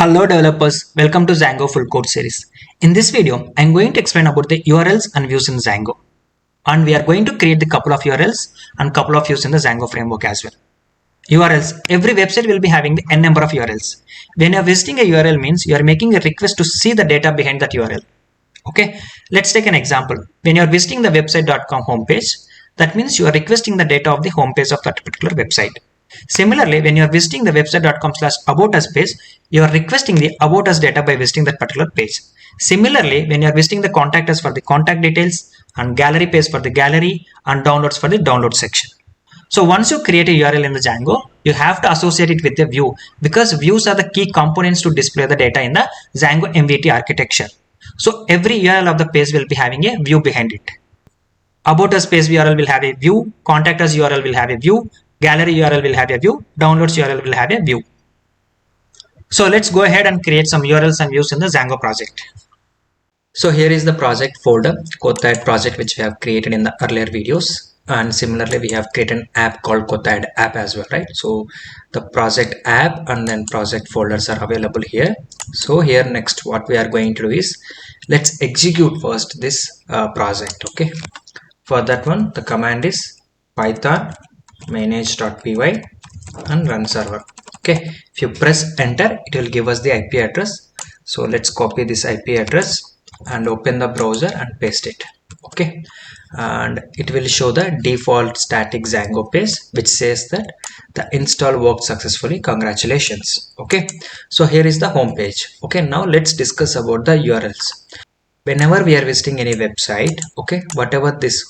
Hello developers, welcome to Django Full Course Series. In this video, I am going to explain about the URLs and views in Django. And we are going to create the couple of URLs and couple of views in the Django framework as well. URLs, every website will be having the n number of URLs. When you are visiting a URL means you are making a request to see the data behind that URL. Okay, let's take an example. When you are visiting the website.com homepage, that means you are requesting the data of the homepage of that particular website. Similarly, when you are visiting the website.com/about us page, you are requesting the about us data by visiting that particular page. Similarly, when you are visiting the contact us for the contact details and gallery page for the gallery and downloads for the download section. So once you create a URL in the Django, you have to associate it with a view because views are the key components to display the data in the Django MVT architecture. So every URL of the page will be having a view behind it. About us page URL will have a view, contact us URL will have a view, gallery URL will have a view, downloads URL will have a view. So let's go ahead and create some URLs and views in the Django project. So here is the project folder, Code project, which we have created in the earlier videos. And similarly, we have created an app called Code app as well, right? So the project app and then project folders are available here. So here next, what we are going to do is let's execute first this project. Okay. For that one, the command is python manage.py and run server. Okay, if you press enter, it will give us the IP address. So let's copy this IP address and open the browser and paste it. Okay, and it will show the default static Django page which says that the install worked successfully, congratulations. Okay, so here is the home page. Okay, now let's discuss about the URLs. Whenever we are visiting any website, okay, whatever this,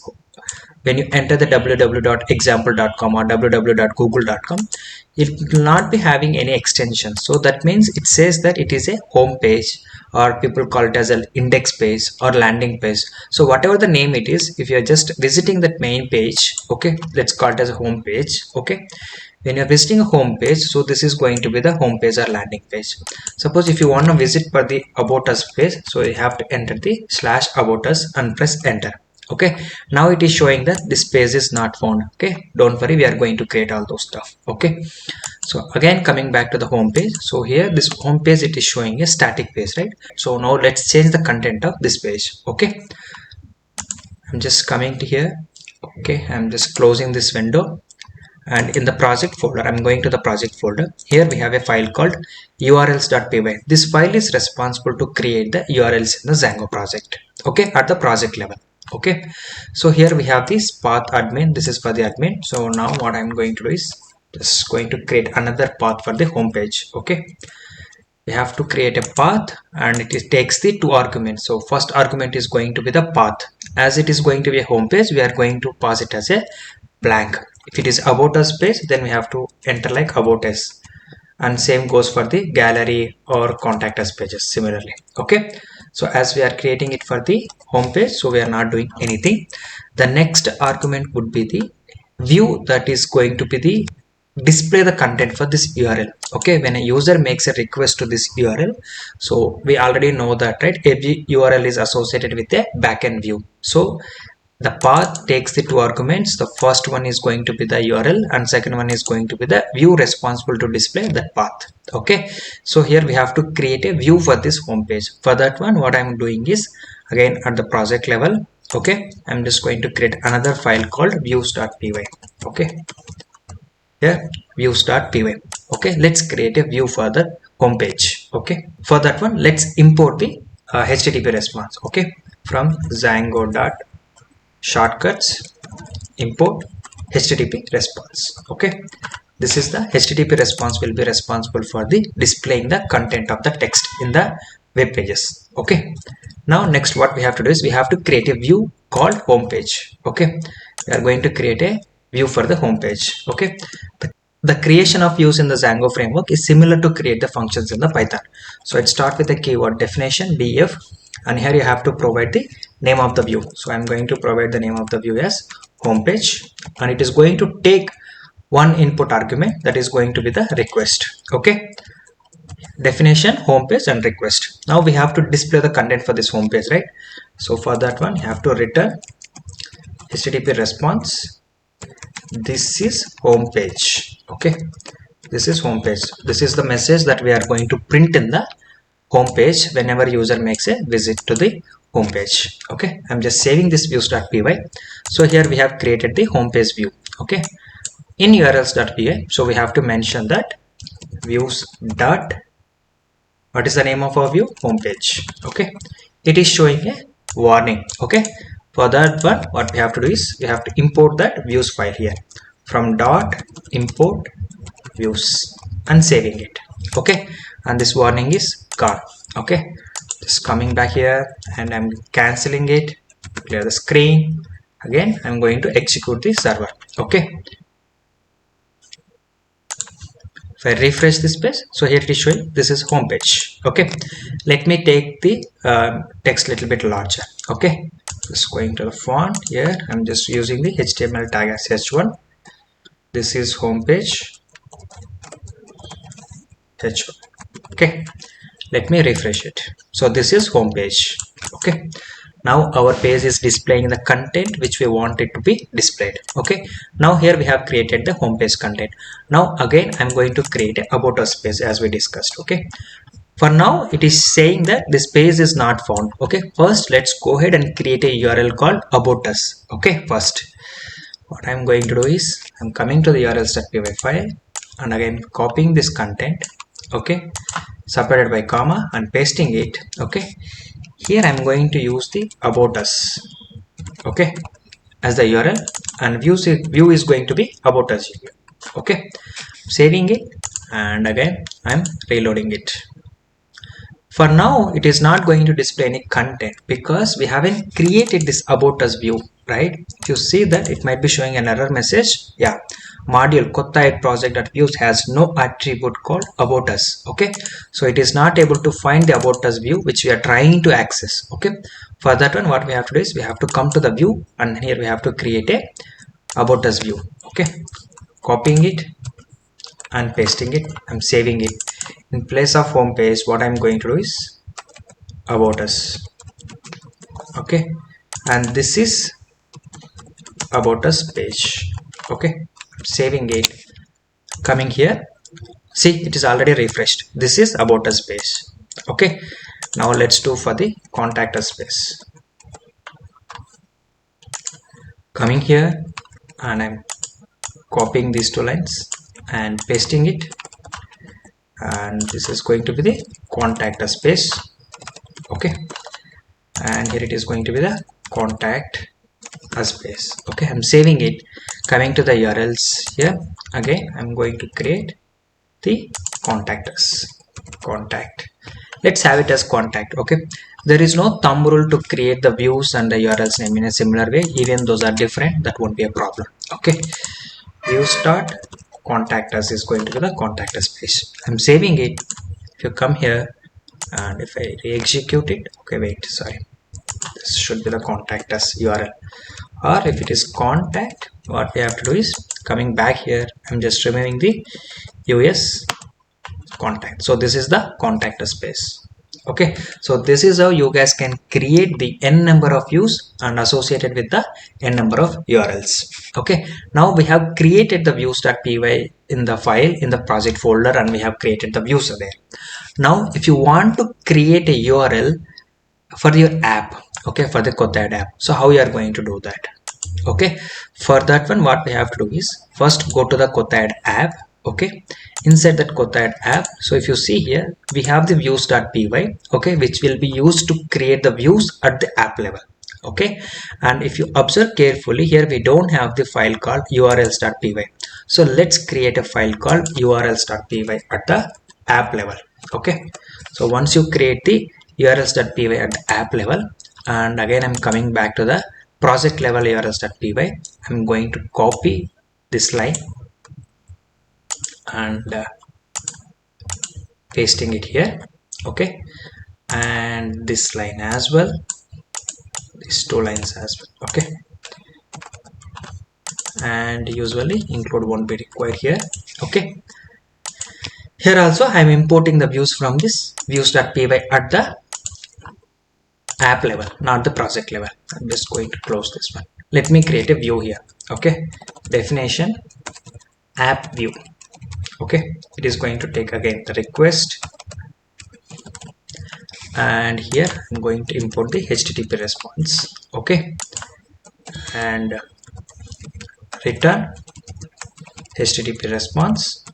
when you enter the www.example.com or www.google.com, it will not be having any extension. So that means it says that it is a home page, or people call it as an index page or landing page. So whatever the name it is, if you are just visiting that main page, okay, let's call it as a home page. Okay, when you're visiting a home page, so this is going to be the home page or landing page. Suppose if you want to visit for the about us page, so you have to enter the /about us and press enter. Okay, now it is showing that this page is not found. Okay, don't worry, we are going to create all those stuff. Okay, so again coming back to the home page, so here this home page, it is showing a static page, right? So now let's change the content of this page. Okay, I'm just coming to here. Okay, I'm just closing this window, and in the project folder, I'm going to the project folder. Here we have a file called urls.py. This file is responsible to create the URLs in the Django project. Okay, at the project level. Okay, so here we have this path admin. This is for the admin. So now what I'm going to do is just going to create another path for the home page. Okay, we have to create a path, and it takes the 2 arguments. So first argument is going to be the path. As it is going to be a home page, we are going to pass it as a blank. If it is about us page, then we have to enter like about us, and same goes for the gallery or contact us pages similarly. Okay, so as we are creating it for the home page, so we are not doing anything. The next argument would be the view, that is going to be the display the content for this URL. Okay, when a user makes a request to this URL, so we already know that, right? Every URL is associated with a backend view. So the path takes the 2 arguments. The first one is going to be the URL, and second one is going to be the view responsible to display that path. Okay, so here we have to create a view for this home page. For that one, what I'm doing is, again at the project level, okay, I'm just going to create another file called views.py. okay, here views.py. okay, let's create a view for the home page. Okay, for that one, let's import the HTTP response. Okay, from Django.shortcuts import HTTP response. Okay, this is the HTTP response will be responsible for the displaying the content of the text in the web pages. Okay, now next what we have to do is we have to create a view called home page. Okay, we are going to create a view for the home page. Okay, the creation of views in the Django framework is similar to create the functions in the Python. So let's start with the keyword definition def, and here you have to provide the name of the view. So I'm going to provide the name of the view as homepage, and it is going to take one input argument, that is going to be the request. Okay, definition, homepage, and request. Now we have to display the content for this homepage, right? So for that one, you have to return HTTP response. This is homepage. Okay, This is home page. This is the message that we are going to print in the home page whenever user makes a visit to the home page. Okay, I'm just saving this views.py. So here we have created the home page view. Okay, in urls.py, so we have to mention that views dot, what is the name of our view? Home page. Okay, it is showing a warning. Okay, for that one, what we have to do is we have to import that views file here from dot import views and saving it. Okay, and this warning is gone. Okay, just coming back here and I'm canceling it, clear the screen. Again I'm going to execute the server. Okay, if I refresh this page, so here it is showing this is home page. Okay, let me take the text little bit larger. Okay, just going to the font here, I'm just using the HTML tag as h1. This is home page h1. Okay, let me refresh it. So this is home page. Okay, now our page is displaying the content which we want it to be displayed. Okay, now here we have created the home page content. Now again I'm going to create a about us page as we discussed. Okay, for now it is saying that this page is not found. Okay, first let's go ahead and create a URL called about us. Okay, first what I'm going to do is I'm coming to the urls.py file and again copying this content. Okay, separated by comma and pasting it. Okay, here I'm going to use the about us. Okay, as the URL, and view is going to be about us. Okay, saving it and again I'm reloading it. For now it is not going to display any content because we haven't created this about us view, right? If you see that, it might be showing an error message. Yeah, module kotta project.views has no attribute called about us. Okay, so it is not able to find the about us view which we are trying to access. Okay, for that one what we have to do is we have to come to the view and here we have to create a about us view. Okay, copying it and pasting it. I'm saving it. In place of home page, what I'm going to do is about us. Okay, and this is about us page. Okay, saving it, coming here. See, it is already refreshed. This is about us page. Okay, now let's do for the contact us page. Coming here and I'm copying these two lines and pasting it, and this is going to be the contact us page. Okay, and here it is going to be the contact us page. Okay, I'm saving it, coming to the URLs here. Again I'm going to create the contact us contact. Let's have it as contact. Okay, there is no thumb rule to create the views and the URLs name in a similar way. Even those are different, that won't be a problem. Okay, view start contact us is going to be the contact us page. I'm saving it. If you come here and if I re-execute it, okay, wait, sorry, this should be the contact us URL, or if it is contact, what we have to do is coming back here, I'm just removing the US contact. So this is the contact us page. Okay, so this is how you guys can create the n number of views and associated with the n number of URLs. Okay, now we have created the views.py in the file in the project folder and we have created the views there. Now if you want to create a URL for your app, okay, for the Kotta app, so how you are going to do that? Okay, for that one what we have to do is first go to the Kotta app. Okay, inside that Kotta app, so if you see here we have the views.py, okay, which will be used to create the views at the app level. Okay, and if you observe carefully here, we don't have the file called urls.py. So let's create a file called urls.py at the app level. Okay, so once you create the urls.py at the app level, and again I'm coming back to the project level urls.py, I'm going to copy this line and pasting it here. Okay, and this line as well, these two lines as well. Okay, and usually include won't be required here. Okay, here also I'm importing the views from this views.py at the app level, not the project level. I'm just going to close this one. Let me create a view here. Okay, definition app view. Okay, it is going to take again the request, and here I'm going to import the HTTP response. Okay, and return HTTP response.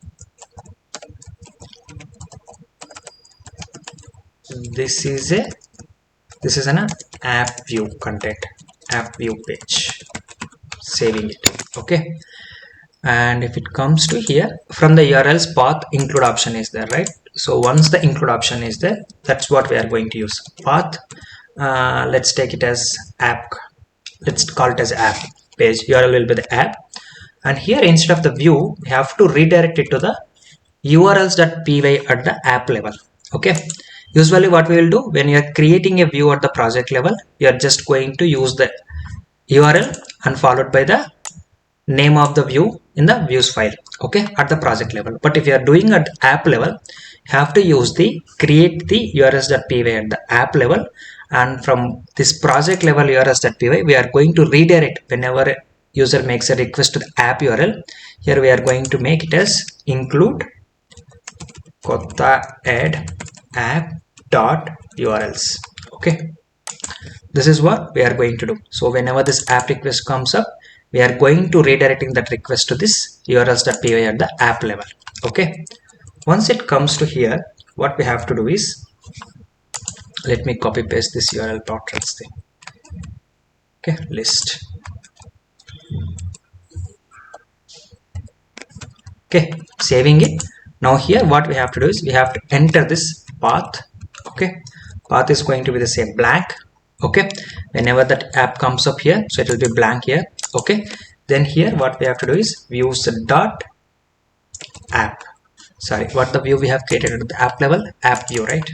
This is an app view content, app view page. Saving it. Okay, and if it comes to here, from the URLs path include option is there, right? So once the include option is there, that's what we are going to use. Path, let's take it as app, let's call it as app page. URL will be the app, and here instead of the view we have to redirect it to the urls.py at the app level. Okay, usually what we will do when you are creating a view at the project level, you are just going to use the URL and followed by the name of the view in the views file, okay, at the project level. But if you are doing at app level, you have to use the create the urls.py at the app level, and from this project level urls.py we are going to redirect whenever a user makes a request to the app URL. Here we are going to make it as include kotta add app dot urls. Okay, this is what we are going to do. So whenever this app request comes up, we are going to redirecting that request to this urls.py at the app level. Okay, once it comes to here, what we have to do is, let me copy paste this URL portals thing. Okay, list. Okay, saving it. Now here what we have to do is we have to enter this path. Okay, path is going to be the same blank. Okay, whenever that app comes up here, so it will be blank here. Okay, then here what we have to do is views dot app, sorry, what the view we have created at the app level, app view, right?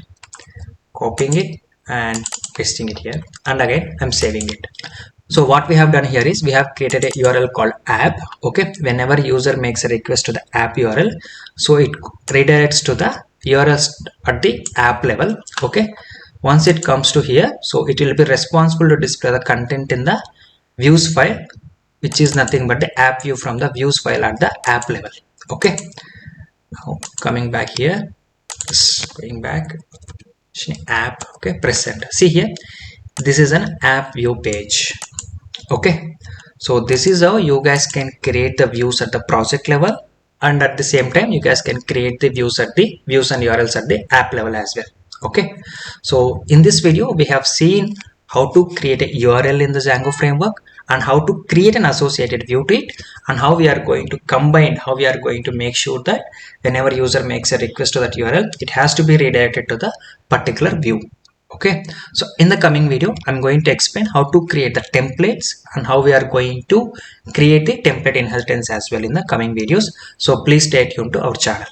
Copying it and pasting it here, and again I'm saving it. So what we have done here is we have created a URL called app. Okay, whenever user makes a request to the app URL, so it redirects to the URL at the app level. Okay, once it comes to here, so it will be responsible to display the content in the views file, which is nothing but the app view from the views file at the app level. Okay, now coming back here, just going back, app. Okay, press enter. See here, this is an app view page. Okay, so this is how you guys can create the views at the project level, and at the same time you guys can create the views at the views and URLs at the app level as well. Okay, so in this video we have seen how to create a URL in the Django framework, and how to create an associated view to it, and how we are going to combine, how we are going to make sure that whenever user makes a request to that URL, it has to be redirected to the particular view. Okay, so in the coming video I'm going to explain how to create the templates and how we are going to create the template inheritance as well in the coming videos. So please stay tuned to our channel.